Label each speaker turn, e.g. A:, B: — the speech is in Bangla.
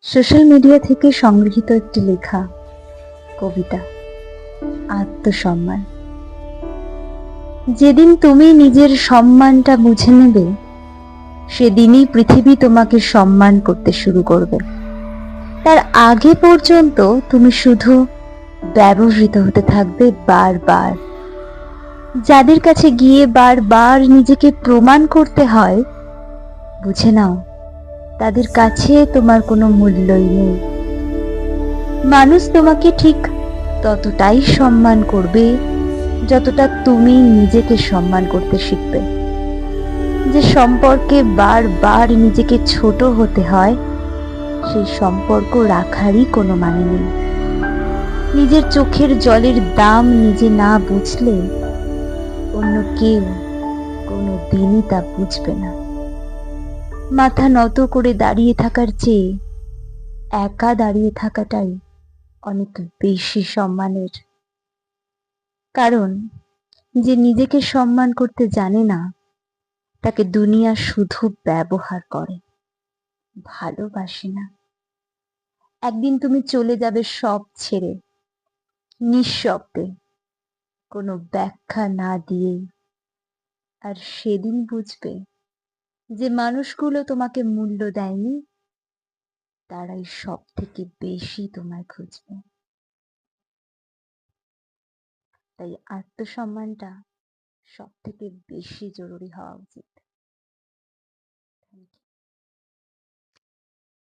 A: সোশ্যাল মিডিয়া থেকে সংগৃহীত একটি লেখা কবিতা আত্মসম্মান। যেদিন তুমি নিজের সম্মানটা বুঝে নেবে, সেদিনই পৃথিবী তোমাকে সম্মান করতে শুরু করবে। তার আগে পর্যন্ত তুমি শুধু ব্যবহৃত হতে থাকবে বারবার। যাদের কাছে গিয়ে বারবার নিজেকে প্রমাণ করতে হয়, বুঝে নাও তাদের কাছে তোমার কোনো মূল্যই নেই। মানুষ তোমাকে ঠিক ততটাই সম্মান করবে যতটা তুমি নিজেকে সম্মান করতে শিখবে। যে সম্পর্কে বারবার নিজেকে ছোট হতে হয়, সেই সম্পর্ক রাখারই কোনো মানে নেই। নিজের চোখের জলের দাম নিজে না বুঝলে অন্য কেউ কোনো দিনই তা বুঝবে না। মাথা নত করে দাঁড়িয়ে থাকার চেয়ে একা দাঁড়িয়ে থাকাটাই অনেক বেশি সম্মানের। কারণ যে নিজেকে সম্মান করতে জানে না, তাকে দুনিয়া শুধু ব্যবহার করে, ভালোবাসে না। একদিন তুমি চলে যাবে সব ছেড়ে, নিঃশব্দে, কোনো ব্যাখ্যা না দিয়েই। আর সেদিন বুঝবে যে মানুষগুলো তোমাকে মূল্য দেয়নি, তারাই সব থেকে বেশি তোমায় খুঁজবে। তাই আত্মসম্মানটা সব থেকে বেশি জরুরি হওয়া উচিত।